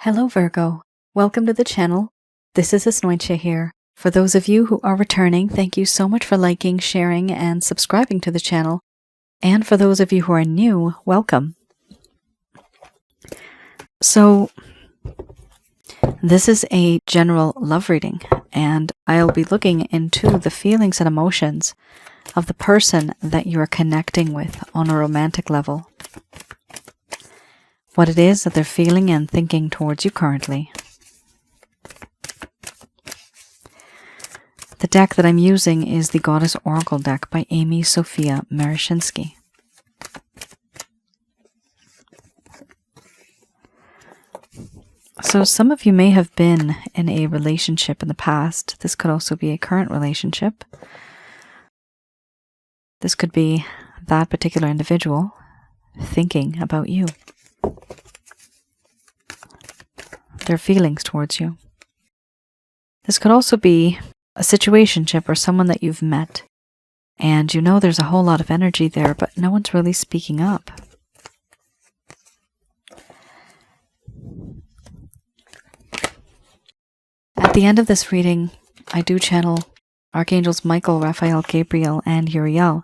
Hello Virgo, welcome to the channel. This is Asnointia here. For those of you who are returning, thank you so much for liking, sharing, and subscribing to the channel. And for those of you who are new, welcome. So, this is a general love reading, and I'll be looking into the feelings and emotions of the person that you are connecting with on a romantic level. What it is that they're feeling and thinking towards you currently. The deck that I'm using is the Goddess Oracle deck by Amy Sophia Marashinsky. So some of you may have been in a relationship in the past. This could also be a current relationship. This could be that particular individual thinking about you. Their feelings towards you. This could also be a situationship or someone that you've met, and you know there's a whole lot of energy there, but no one's really speaking up. At the end of this reading, I do channel Archangels Michael, Raphael, Gabriel, and Uriel.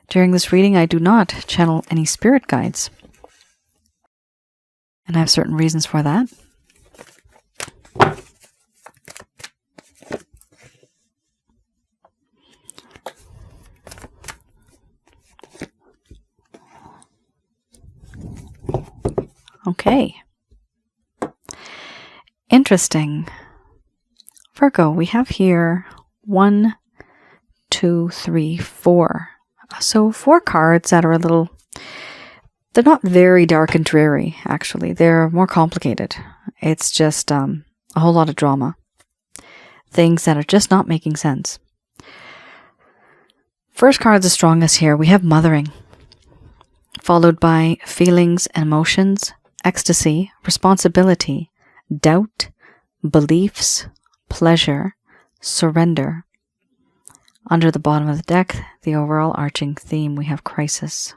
During this reading, I do not channel any spirit guides. And I have certain reasons for that. Okay. Interesting. Virgo, we have here 1, 2, 3, 4. So 4 cards that are a little... They're not very dark and dreary, actually. They're more complicated. It's just a whole lot of drama. Things that are just not making sense. First card, the strongest here. We have mothering, followed by feelings and emotions, ecstasy, responsibility, doubt, beliefs, pleasure, surrender. Under the bottom of the deck, the overall arching theme, we have crisis.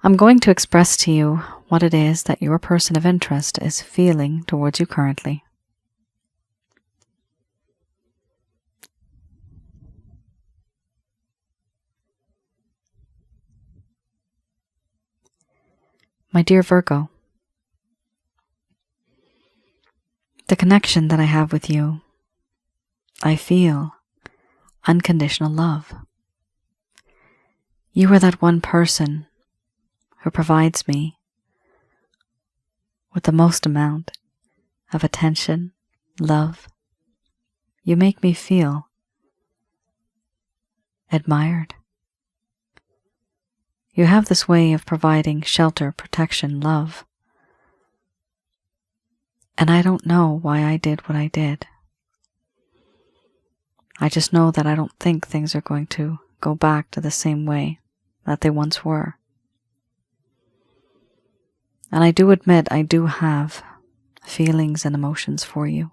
I'm going to express to you what it is that your person of interest is feeling towards you currently. My dear Virgo, the connection that I have with you, I feel unconditional love. You are that one person who provides me with the most amount of attention, love. You make me feel admired. You have this way of providing shelter, protection, love. And I don't know why I did what I did. I just know that I don't think things are going to go back to the same way that they once were. And I do admit I do have feelings and emotions for you.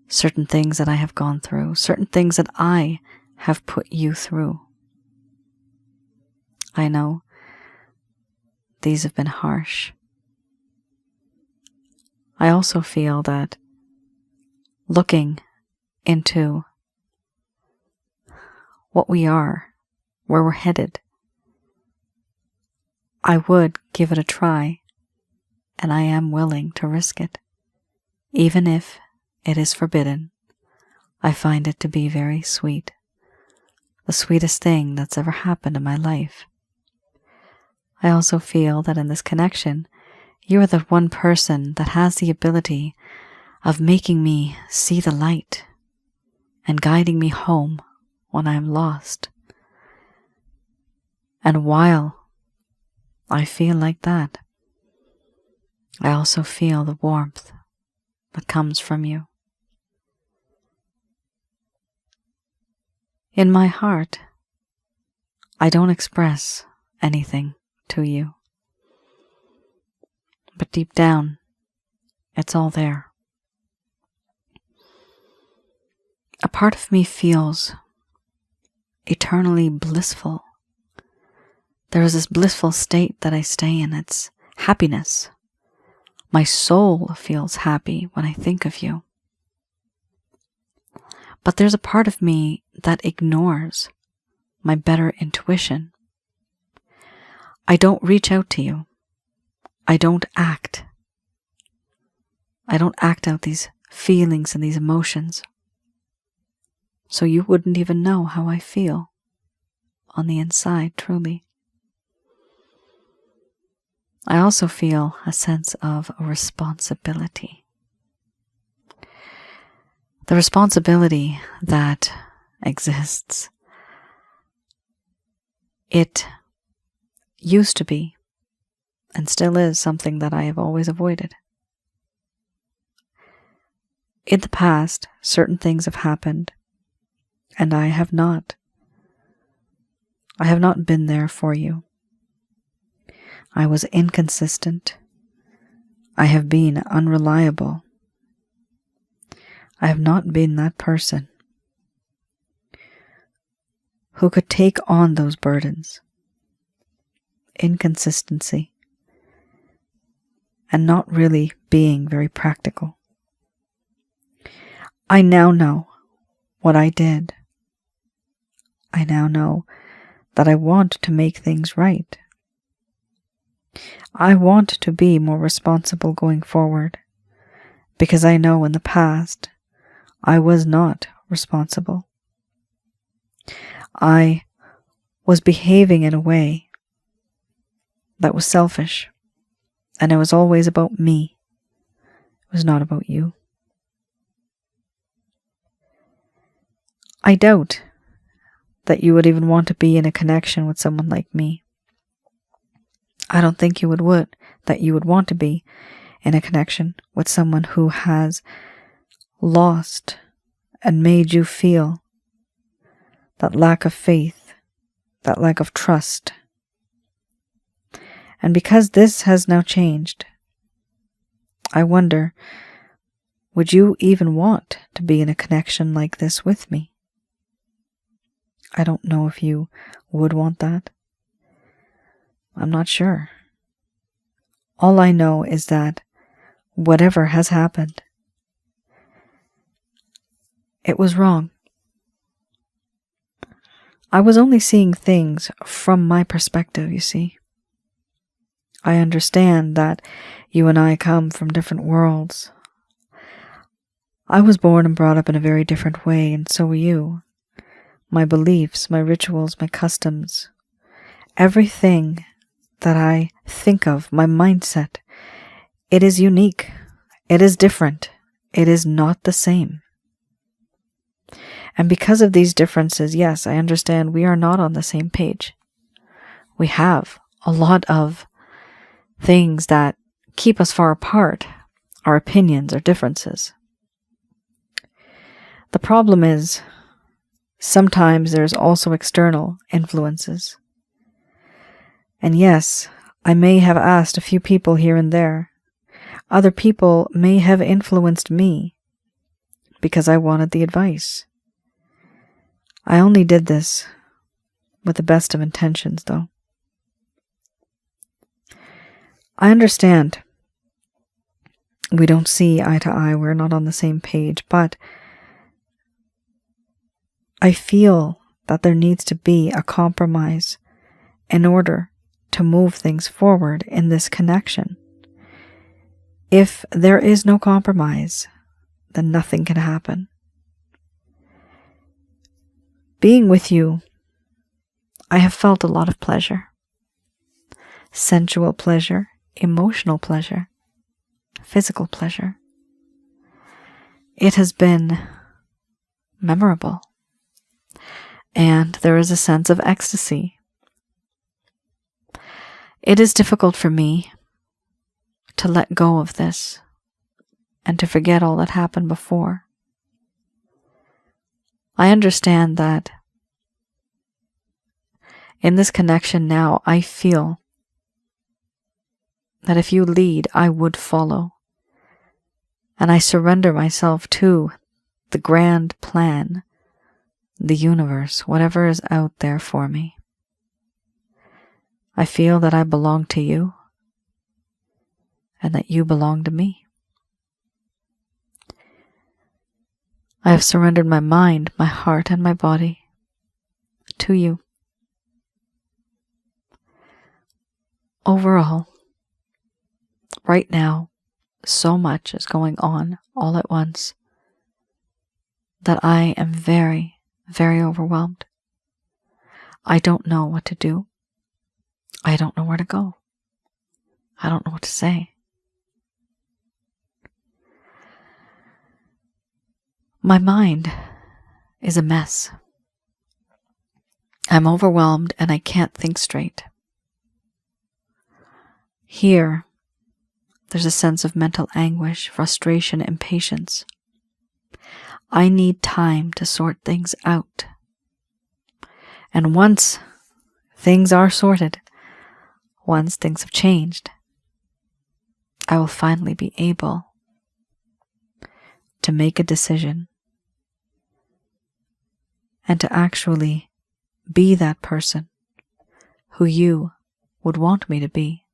Certain things that I have gone through, certain things that I have put you through. I know these have been harsh. I also feel that looking into what we are, where we're headed, I would give it a try, and I am willing to risk it. Even if it is forbidden, I find it to be very sweet. The sweetest thing that's ever happened in my life. I also feel that in this connection, you are the one person that has the ability of making me see the light and guiding me home when I am lost. And while I feel like that, I also feel the warmth that comes from you. In my heart, I don't express anything to you. But deep down, it's all there. A part of me feels eternally blissful There is this blissful state that I stay in. It's happiness. My soul feels happy when I think of you. But there's a part of me that ignores my better intuition. I don't reach out to you. I don't act. I don't act out these feelings and these emotions. So you wouldn't even know how I feel on the inside, truly. I also feel a sense of responsibility. The responsibility that exists, it used to be and still is something that I have always avoided. In the past, certain things have happened, and I have not. I have not been there for you. I was inconsistent. I have been unreliable. I have not been that person who could take on those burdens, inconsistency, and not really being very practical. I now know what I did. I now know that I want to make things right. I want to be more responsible going forward, because I know in the past I was not responsible. I was behaving in a way that was selfish, and it was always about me. It was not about you. I doubt that you would even want to be in a connection with someone like me. I don't think you would want to be in a connection with someone who has lost and made you feel that lack of faith, that lack of trust. And because this has now changed, I wonder, would you even want to be in a connection like this with me? I don't know if you would want that. I'm not sure. All I know is that whatever has happened, it was wrong. I was only seeing things from my perspective, you see. I understand that you and I come from different worlds. I was born and brought up in a very different way, and so were you. My beliefs, my rituals, my customs, everything that I think of, my mindset, it is unique. It is different. It is not the same. And because of these differences, yes, I understand we are not on the same page. We have a lot of things that keep us far apart, our opinions, our differences. The problem is, sometimes there's also external influences. And yes, I may have asked a few people here and there. Other people may have influenced me because I wanted the advice. I only did this with the best of intentions, though. I understand we don't see eye to eye, we're not on the same page, but I feel that there needs to be a compromise in order to move things forward in this connection. If there is no compromise, then nothing can happen. Being with you, I have felt a lot of pleasure. Sensual pleasure, emotional pleasure, physical pleasure. It has been memorable. And there is a sense of ecstasy. It is difficult for me to let go of this and to forget all that happened before. I understand that in this connection now, I feel that if you lead, I would follow. And I surrender myself to the grand plan, the universe, whatever is out there for me. I feel that I belong to you and that you belong to me. I have surrendered my mind, my heart, and my body to you. Overall, right now, so much is going on all at once that I am very, very overwhelmed. I don't know what to do. I don't know where to go. I don't know what to say. My mind is a mess. I'm overwhelmed and I can't think straight. Here, there's a sense of mental anguish, frustration, impatience. I need time to sort things out. And once things are sorted, once things have changed, I will finally be able to make a decision and to actually be that person who you would want me to be.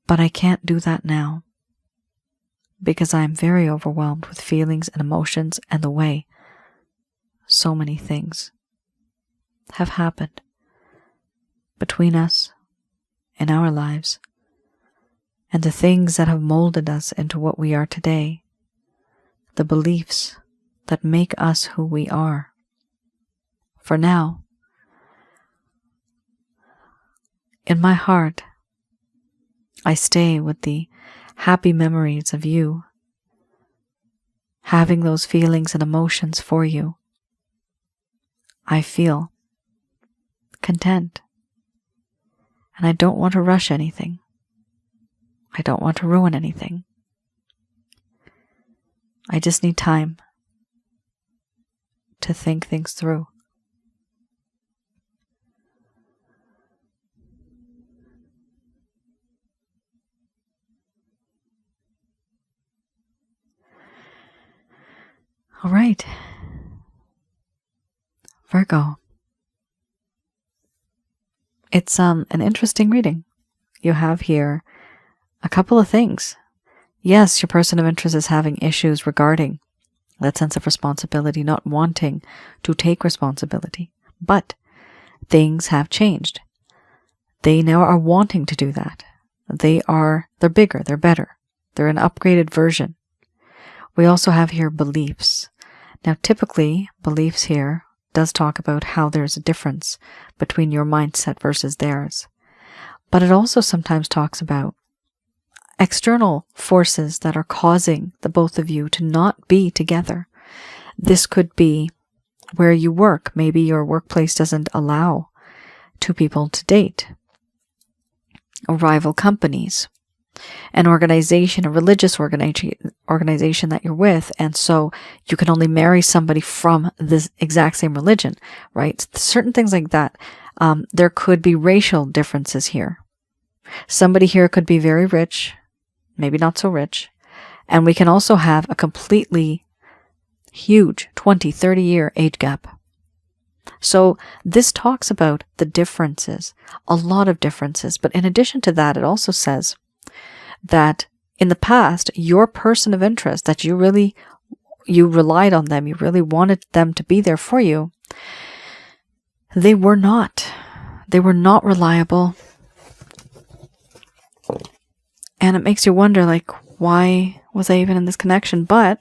But I can't do that now because I am very overwhelmed with feelings and emotions and the way so many things have happened between us in our lives and the things that have molded us into what we are today, the beliefs that make us who we are. For now, in my heart, I stay with the happy memories of you, having those feelings and emotions for you. I feel content, and I don't want to rush anything. I don't want to ruin anything. I just need time to think things through. All right, Virgo. It's an interesting reading. You have here a couple of things. Yes, your person of interest is having issues regarding that sense of responsibility, not wanting to take responsibility. But things have changed. They now are wanting to do that. They're bigger, they're better. They're an upgraded version. We also have here beliefs. Now, typically, beliefs here does talk about how there's a difference between your mindset versus theirs. But it also sometimes talks about external forces that are causing the both of you to not be together. This could be where you work. Maybe your workplace doesn't allow two people to date. Or rival companies. An organization, a religious organization that you're with, and so you can only marry somebody from this exact same religion, right? Certain things like that. There could be racial differences here. Somebody here could be very rich, maybe not so rich, and we can also have a completely huge 20, 30-year age gap. So this talks about the differences, a lot of differences, but in addition to that, it also says that in the past, your person of interest, that you relied on them, you really wanted them to be there for you, they were not reliable. And it makes you wonder, like, why was I even in this connection? But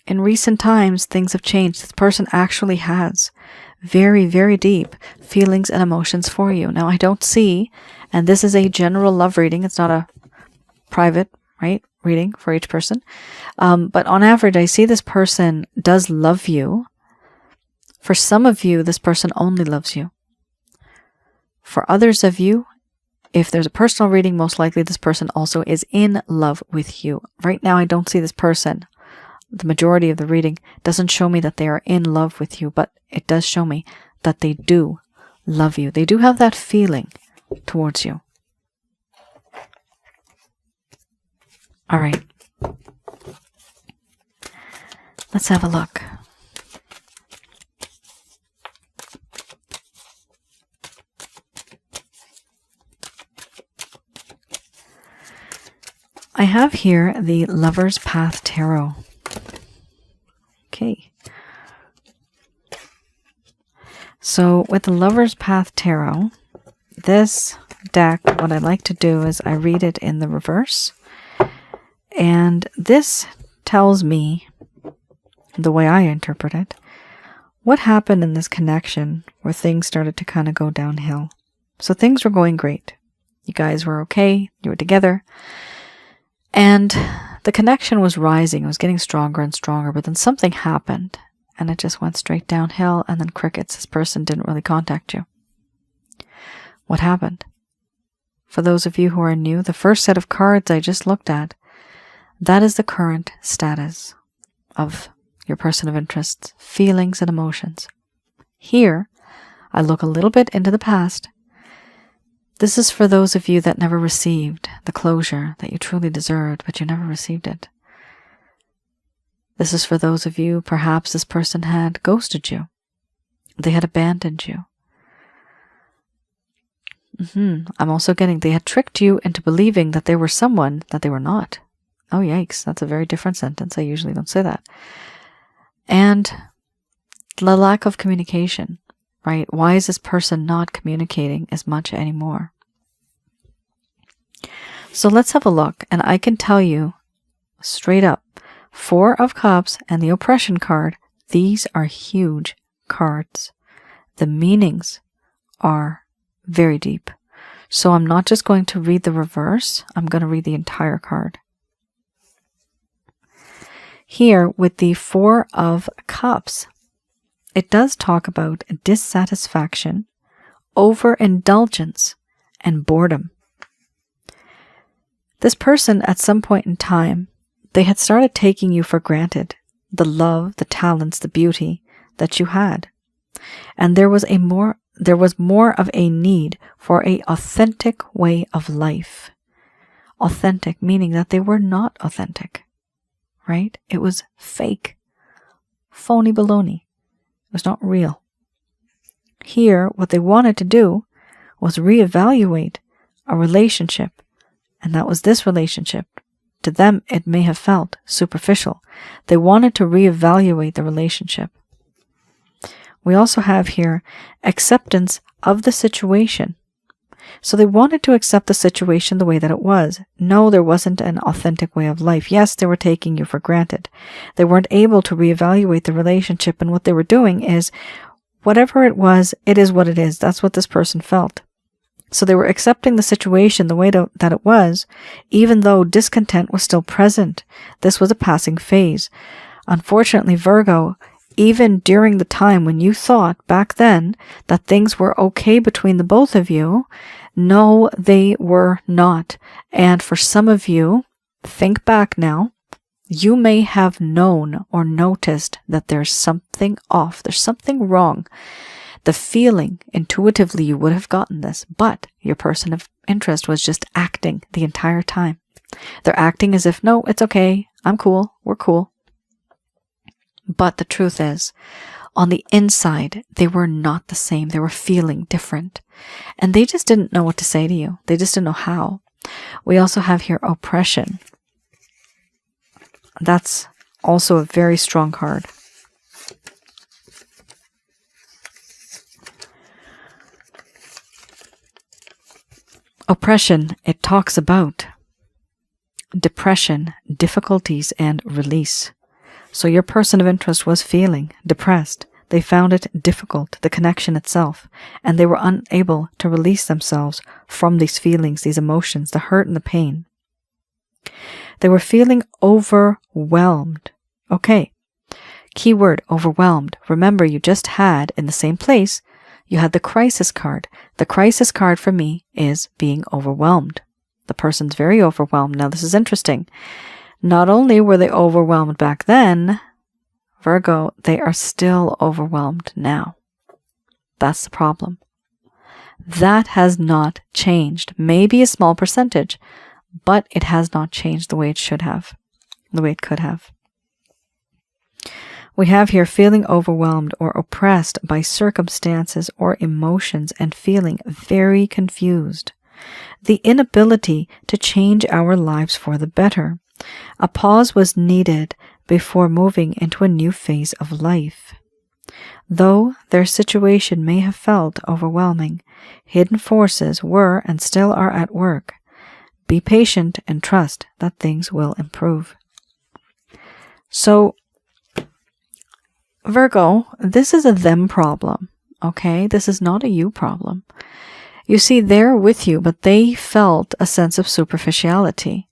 in recent times, things have changed. This person actually has very, very deep feelings and emotions for you. Now, I don't see, and this is a general love reading. It's not a private, right, reading for each person. But on average, I see this person does love you. For some of you, this person only loves you. For others of you, if there's a personal reading, most likely this person also is in love with you. Right now, I don't see this person. The majority of the reading doesn't show me that they are in love with you, but it does show me that they do love you. They do have that feeling towards you. All right. Let's have a look. I have here the Lover's Path Tarot. Okay. So with the Lover's Path Tarot, this deck, what I like to do is I read it in the reverse. And this tells me, the way I interpret it, what happened in this connection where things started to kind of go downhill. So things were going great. You guys were okay. You were together. And the connection was rising. It was getting stronger and stronger. But then something happened. And it just went straight downhill. And then crickets. This person didn't really contact you. What happened? For those of you who are new, the first set of cards I just looked at, that is the current status of your person of interest, feelings and emotions. Here, I look a little bit into the past. This is for those of you that never received the closure that you truly deserved, but you never received it. This is for those of you, perhaps this person had ghosted you. They had abandoned you. I'm also getting they had tricked you into believing that they were someone that they were not. Oh, yikes. That's a very different sentence. I usually don't say that. And the lack of communication, right? Why is this person not communicating as much anymore? So let's have a look. And I can tell you straight up, 4 of Cups and the Oppression card, these are huge cards. The meanings are very deep. So I'm not just going to read the reverse. I'm going to read the entire card. Here with the 4 of Cups, it does talk about dissatisfaction, overindulgence, and boredom. This person at some point in time, they had started taking you for granted, the love, the talents, the beauty that you had. And there was more of a need for an authentic way of life. Authentic, meaning that they were not authentic. Right? It was fake. Phony baloney. It was not real. Here, what they wanted to do was reevaluate a relationship. And that was this relationship. To them, it may have felt superficial. They wanted to reevaluate the relationship. We also have here acceptance of the situation. So they wanted to accept the situation the way that it was. No, there wasn't an authentic way of life. Yes, they were taking you for granted. They weren't able to reevaluate the relationship, and what they were doing is, whatever it was, it is what it is. That's what this person felt. So they were accepting the situation the way that it was, even though discontent was still present. This was a passing phase. Unfortunately, Virgo, even during the time when you thought back then that things were okay between the both of you, no, they were not. And for some of you, think back now, you may have known or noticed that there's something off, there's something wrong. The feeling, intuitively, you would have gotten this, but your person of interest was just acting the entire time. They're acting as if, no, it's okay, I'm cool, we're cool. But the truth is, on the inside, they were not the same. They were feeling different. And they just didn't know what to say to you. They just didn't know how. We also have here oppression. That's also a very strong card. Oppression, it talks about depression, difficulties, and release. So your person of interest was feeling depressed. They found it difficult, the connection itself, and they were unable to release themselves from these feelings, these emotions, the hurt and the pain. They were feeling overwhelmed. Okay, keyword overwhelmed. Remember, you just had in the same place, you had the crisis card. The crisis card for me is being overwhelmed. The person's very overwhelmed. Now, this is interesting. Not only were they overwhelmed back then, Virgo, they are still overwhelmed now. That's the problem. That has not changed. Maybe a small percentage, but it has not changed the way it should have, the way it could have. We have here feeling overwhelmed or oppressed by circumstances or emotions and feeling very confused. the inability to change our lives for the better. A pause was needed before moving into a new phase of life. Though their situation may have felt overwhelming, hidden forces were and still are at work. Be patient and trust that things will improve. So, Virgo, this is a them problem, okay? This is not a you problem. You see, they're with you, but they felt a sense of superficiality.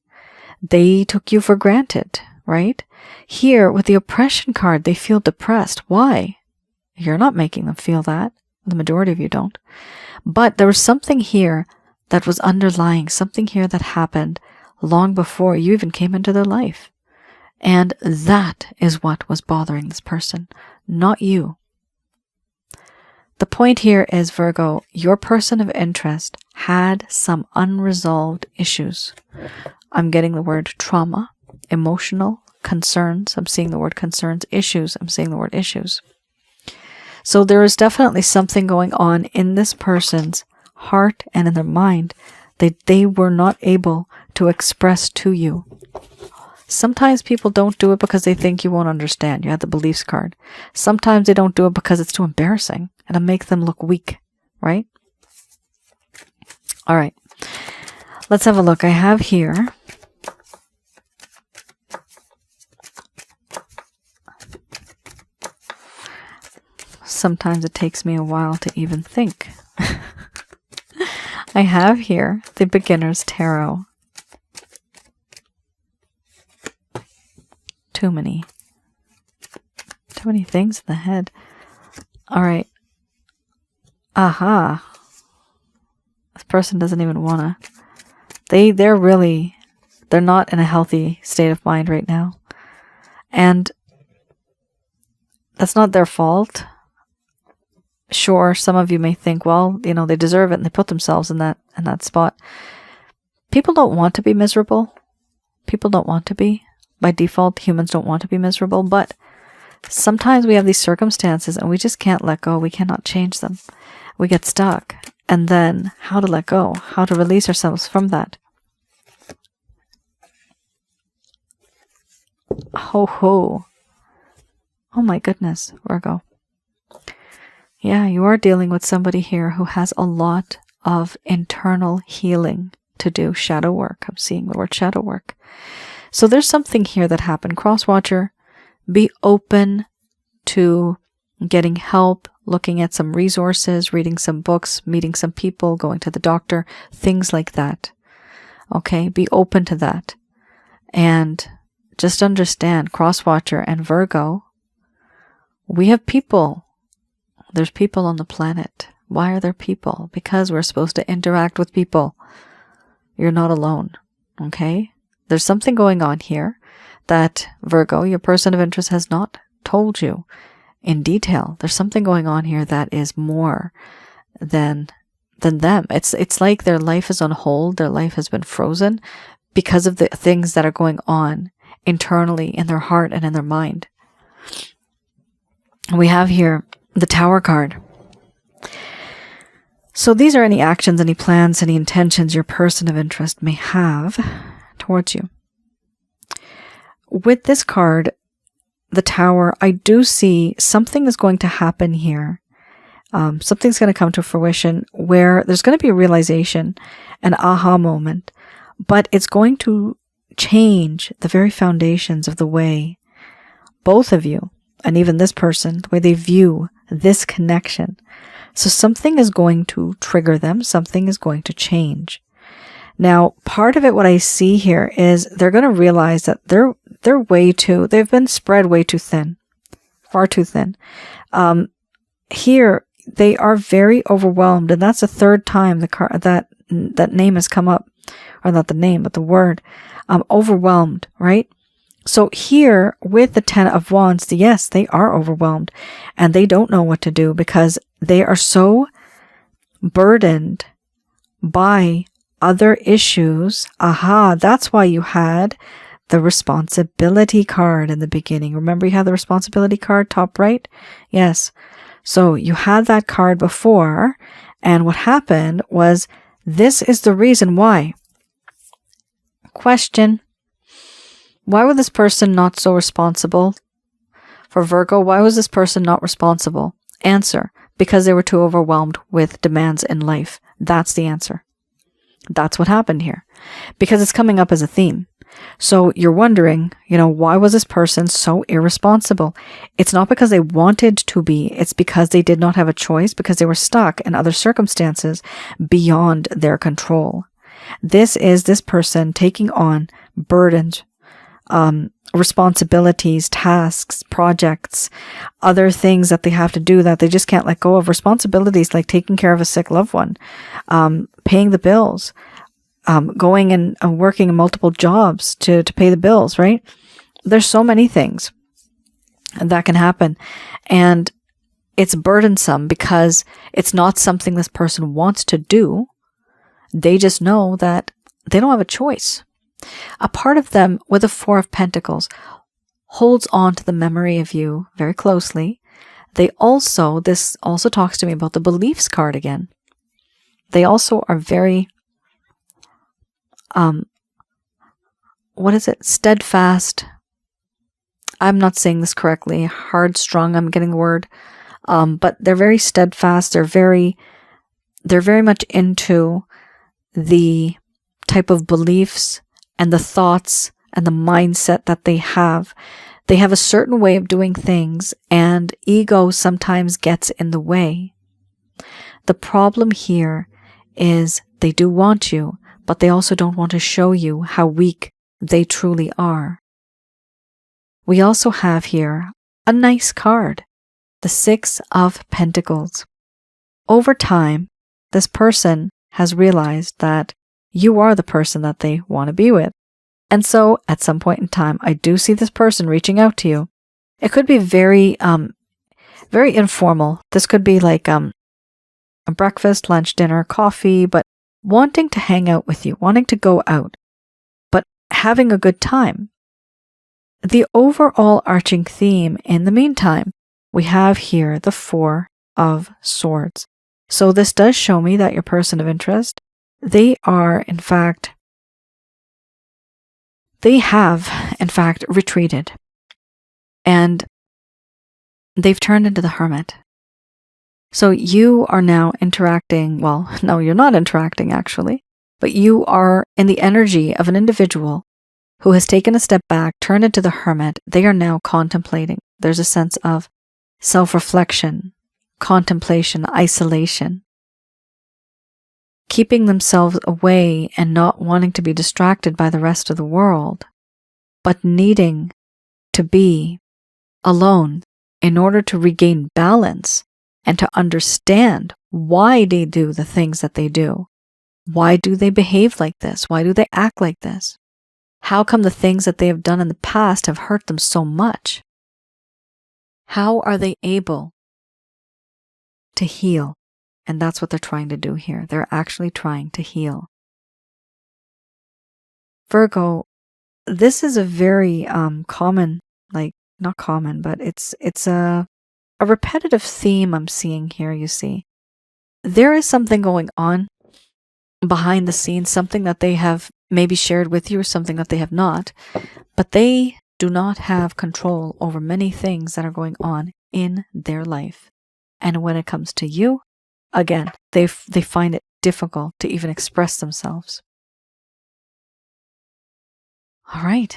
They took you for granted, right? Here, with the oppression card, they feel depressed. Why? You're not making them feel that. The majority of you don't. But there was something here that was underlying, something here that happened long before you even came into their life. And that is what was bothering this person, not you. The point here is, Virgo, your person of interest had some unresolved issues. I'm getting the word trauma, emotional, concerns. I'm seeing the word concerns, issues. I'm seeing the word issues. So there is definitely something going on in this person's heart and in their mind that they were not able to express to you. Sometimes people don't do it because they think you won't understand. You have the beliefs card. Sometimes they don't do it because it's too embarrassing and it'll make them look weak, right? All right. Let's have a look. I have here sometimes it takes me a while to even think. I have here the Beginner's Tarot. Too many things in the head. All right. Aha. This person doesn't even wanna. They're not in a healthy state of mind right now. And that's not their fault. Sure, some of you may think, well, they deserve it and they put themselves in that spot. People don't want to be miserable. People don't want to be. By default, humans don't want to be miserable, but sometimes we have these circumstances and we just can't let go. We cannot change them. We get stuck. And then how to let go, how to release ourselves from that. Ho ho. Oh my goodness, Virgo. Yeah, you are dealing with somebody here who has a lot of internal healing to do. Shadow work. I'm seeing the word shadow work. So there's something here that happened. Crosswatcher, be open to getting help, looking at some resources, reading some books, meeting some people, going to the doctor, things like that. Okay, be open to that. And just understand, Crosswatcher and Virgo, we have people. There's people on the planet. Why are there people? Because we're supposed to interact with people. You're not alone. Okay? There's something going on here that Virgo, your person of interest, has not told you in detail. There's something going on here that is more than them. It's like their life is on hold. Their life has been frozen because of the things that are going on internally in their heart and in their mind. We have here the Tower card. So these are any actions, any plans, any intentions your person of interest may have towards you. With this card, the Tower, I do see something is going to happen here. Something's going to come to fruition where there's going to be a realization, an aha moment, but it's going to change the very foundations of the way both of you, and even this person, the way they view this connection. So something is going to trigger them. Something is going to change. Now, part of it, what I see here is they're going to realize that they've been spread way too thin, far too thin. Here, they are very overwhelmed, and that's the third time that name has come up, or not the name, but the word, overwhelmed, right? So here, with the Ten of Wands, yes, they are overwhelmed, and they don't know what to do because they are so burdened by other issues. Aha, that's why you had the responsibility card in the beginning. Remember you had the responsibility card top right? Yes. So you had that card before, and what happened was This is the reason why. Question: why was this person not so responsible? For Virgo, why was this person not responsible? Answer: because they were too overwhelmed with demands in life. That's the answer. That's what happened here. Because it's coming up as a theme. So you're wondering, why was this person so irresponsible? It's not because they wanted to be. It's because they did not have a choice, because they were stuck in other circumstances beyond their control. This is this person taking on burdens, responsibilities, tasks, projects, other things that they have to do that they just can't let go of. Responsibilities like taking care of a sick loved one, paying the bills, going and working in multiple jobs to pay the bills, right? There's so many things that can happen. And it's burdensome because it's not something this person wants to do. They just know that they don't have a choice. A part of them with the Four of Pentacles holds on to the memory of you very closely. This also talks to me about the beliefs card again. They also are very steadfast. I'm not saying this correctly. Hard strung, I'm getting the word. But they're very steadfast. They're very much into the type of beliefs and the thoughts and the mindset that they have. They have a certain way of doing things, and ego sometimes gets in the way. The problem here is they do want you, but they also don't want to show you how weak they truly are. We also have here a nice card, the Six of Pentacles. Over time, this person has realized that you are the person that they want to be with. And so, at some point in time, I do see this person reaching out to you. It could be very informal. This could be like a breakfast, lunch, dinner, coffee, but wanting to hang out with you, wanting to go out, but having a good time. The overall arching theme, in the meantime, we have here the Four of Swords. So this does show me that your person of interest, they have, in fact, retreated. And they've turned into the hermit. So you are now interacting, well, no, you're not interacting actually, but you are in the energy of an individual who has taken a step back, turned into the hermit. They are now contemplating. There's a sense of self-reflection, contemplation, isolation, keeping themselves away and not wanting to be distracted by the rest of the world, but needing to be alone in order to regain balance and to understand why they do the things that they do. Why do they behave like this? Why do they act like this? How come the things that they have done in the past have hurt them so much? How are they able to heal? And that's what they're trying to do here. They're actually trying to heal. Virgo, this is a very common, not common, but it's a repetitive theme I'm seeing here, you see. There is something going on behind the scenes, something that they have maybe shared with you or something that they have not, but they do not have control over many things that are going on in their life. And when it comes to you, again, they find it difficult to even express themselves. All right.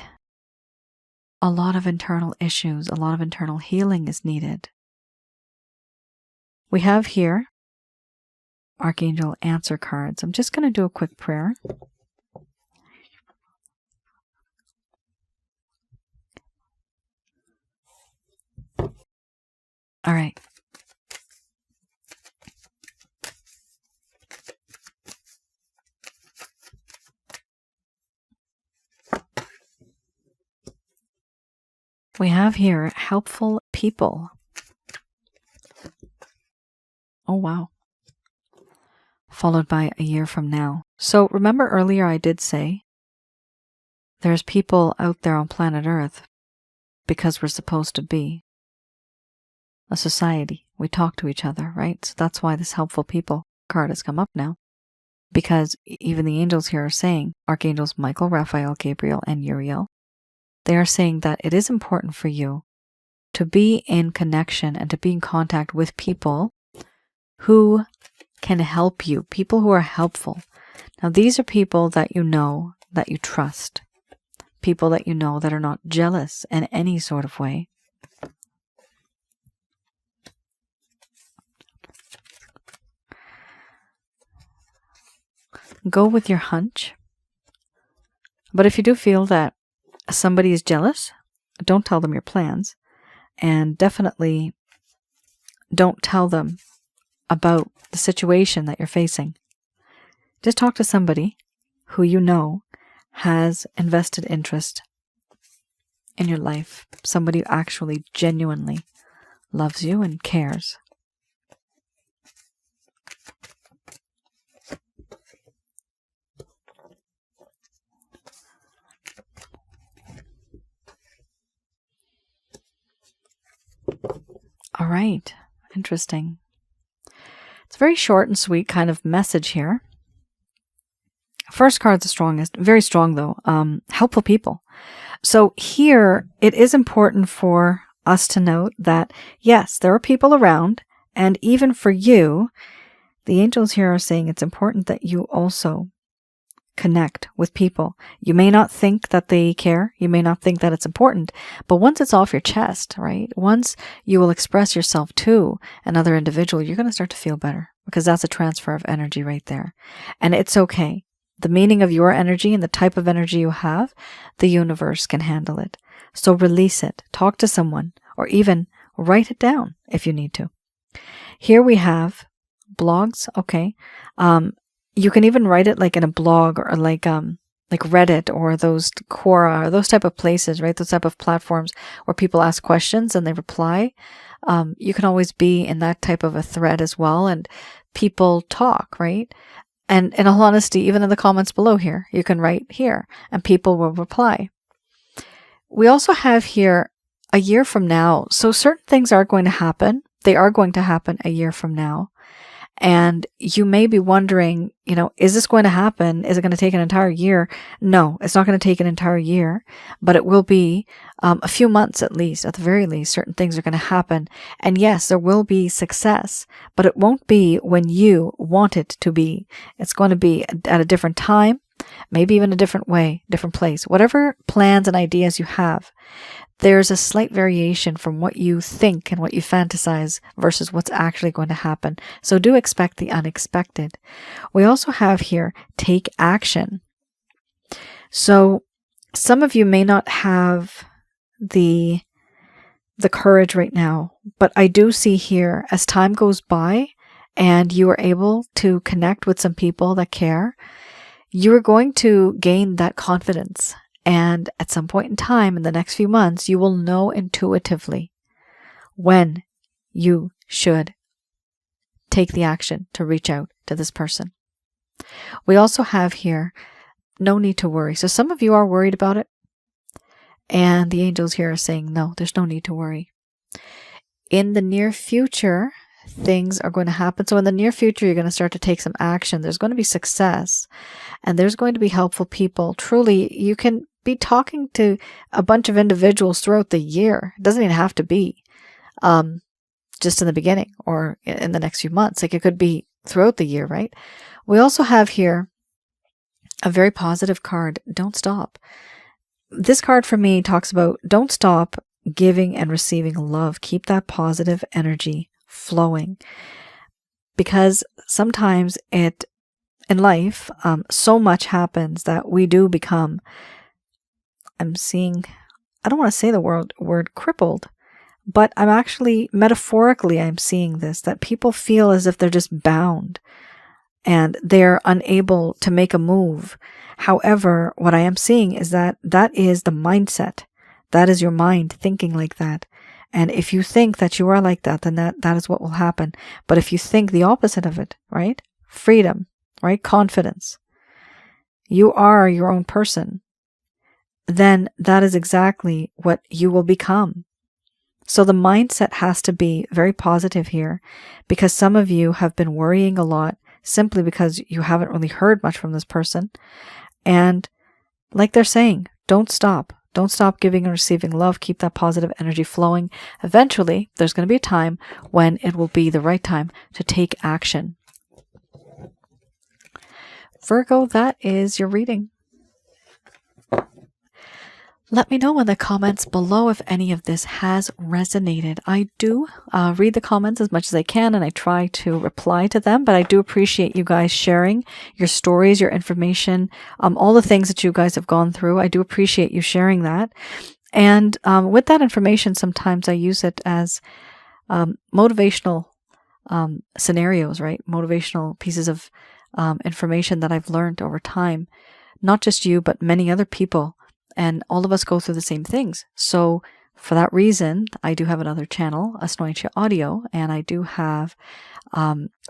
A lot of internal issues, a lot of internal healing is needed. We have here Archangel answer cards. I'm just going to do a quick prayer. All right. We have here helpful people. Oh, wow. Followed by a year from now. So remember earlier I did say there's people out there on planet Earth because we're supposed to be a society. We talk to each other, right? So that's why this helpful people card has come up now. because even the angels here are saying, Archangels Michael, Raphael, Gabriel, and Uriel, they are saying that it is important for you to be in connection and to be in contact with people who can help you, people who are helpful. Now, these are people that you know, that you trust, people that you know that are not jealous in any sort of way. Go with your hunch. But if you do feel that somebody is jealous, don't tell them your plans. And definitely don't tell them about the situation that you're facing. Just talk to somebody who you know has invested interest in your life. Somebody who actually genuinely loves you and cares. All right, interesting. It's a very short and sweet kind of message here. First card's the strongest, very strong though. Helpful people. So here, it is important for us to note that, yes, there are people around, and even for you, the angels here are saying it's important that you also connect with people. You may not think that they care, you may not think that it's important, but once it's off your chest, right? Once you will express yourself to another individual, you're going to start to feel better, because that's a transfer of energy right there. And it's okay. The meaning of your energy and the type of energy you have, the universe can handle it. So release it, talk to someone, or even write it down if you need to. Here we have blogs, okay. You can even write it like in a blog, or like Reddit, or those Quora, or those type of places, right? Those type of platforms where people ask questions and they reply. You can always be in that type of a thread as well, and people talk, right? And in all honesty, even in the comments below here, you can write here and people will reply. We also have here a year from now. So certain things are going to happen. They are going to happen a year from now. And you may be wondering, is this going to happen? Is it going to take an entire year? No, it's not going to take an entire year, but it will be a few months at least. At the very least, certain things are going to happen. And yes, there will be success, but it won't be when you want it to be. It's going to be at a different time, maybe even a different way, different place. Whatever plans and ideas you have, there's a slight variation from what you think and what you fantasize versus what's actually going to happen. So do expect the unexpected. We also have here, take action. So some of you may not have the courage right now, but I do see here, as time goes by and you are able to connect with some people that care, you are going to gain that confidence. And at some point in time, in the next few months, you will know intuitively when you should take the action to reach out to this person. We also have here, no need to worry. So some of you are worried about it. And the angels here are saying, no, there's no need to worry. In the near future, things are going to happen. So in the near future, you're going to start to take some action. There's going to be success, and there's going to be helpful people. Truly, you can be talking to a bunch of individuals throughout the year. It doesn't even have to be just in the beginning or in the next few months. Like, it could be throughout the year, right? We also have here a very positive card. Don't stop. This card for me talks about don't stop giving and receiving love. Keep that positive energy flowing, because sometimes in life, so much happens that we do become, I don't want to say the word crippled, but I'm actually, metaphorically, I'm seeing this, that people feel as if they're just bound and they're unable to make a move. However, what I am seeing is that is the mindset. That is your mind thinking like that. And if you think that you are like that, then that is what will happen. But if you think the opposite of it, right? Freedom, right? Confidence. You are your own person. Then that is exactly what you will become. So the mindset has to be very positive here, because some of you have been worrying a lot, simply because you haven't really heard much from this person. And like they're saying, don't stop. Don't stop giving and receiving love. Keep that positive energy flowing. Eventually, there's going to be a time when it will be the right time to take action. Virgo, that is your reading. Let me know in the comments below if any of this has resonated. I do read the comments as much as I can, and I try to reply to them, but I do appreciate you guys sharing your stories, your information, all the things that you guys have gone through. I do appreciate you sharing that. And with that information, sometimes I use it as motivational scenarios, right? Motivational pieces of information that I've learned over time. Not just you, but many other people. And all of us go through the same things. So for that reason, I do have another channel, Asnointia Audio, and I do have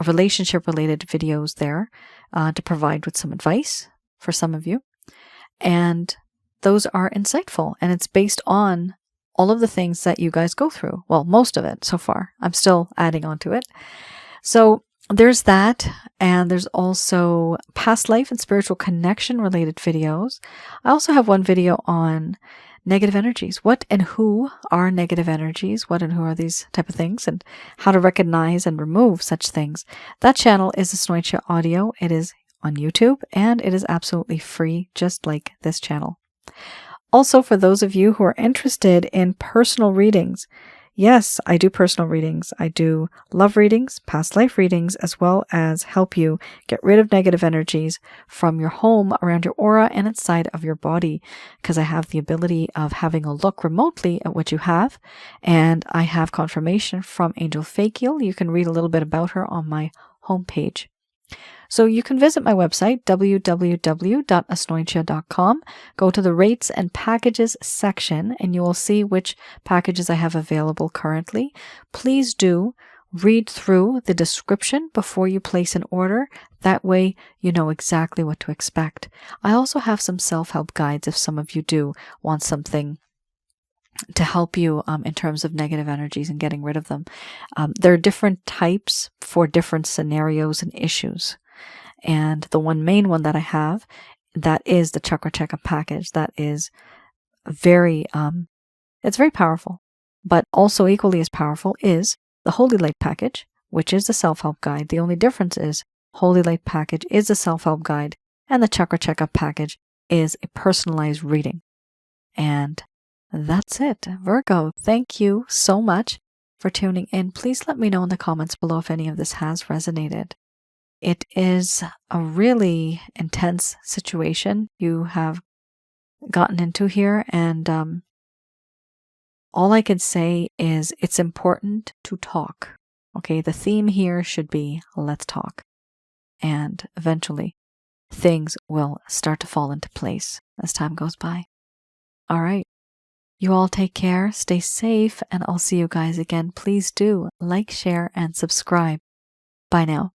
relationship-related videos there to provide with some advice for some of you. And those are insightful, and it's based on all of the things that you guys go through. Well, most of it so far. I'm still adding on to it. So there's that, and there's also past life and spiritual connection related videos. I also have one video on negative energies. What and who are negative energies? What and who are these type of things? And how to recognize and remove such things. That channel is Asnointia Audio. It is on YouTube, and it is absolutely free, just like this channel. Also, for those of you who are interested in personal readings, yes, I do personal readings. I do love readings, past life readings, as well as help you get rid of negative energies from your home, around your aura, and inside of your body, because I have the ability of having a look remotely at what you have, and I have confirmation from Angel Fakiel. You can read a little bit about her on my homepage. So you can visit my website, www.asnointia.com. Go to the rates and packages section, and you will see which packages I have available currently. Please do read through the description before you place an order. That way you know exactly what to expect. I also have some self-help guides if some of you do want something to help you in terms of negative energies and getting rid of them. There are different types for different scenarios and issues. And the main one that I have, that is the chakra checkup package. That is very, it's very powerful. But also equally as powerful is the Holy Light package, which is the self-help guide. The only difference is Holy Light package is a self-help guide, and the chakra checkup package is a personalized reading. And that's it. Virgo, thank you so much for tuning in. Please let me know in the comments below if any of this has resonated. It is a really intense situation you have gotten into here, and all I can say is it's important to talk. Okay, the theme here should be let's talk, and eventually things will start to fall into place as time goes by. All right, you all take care, stay safe, and I'll see you guys again. Please do like, share, and subscribe. Bye now.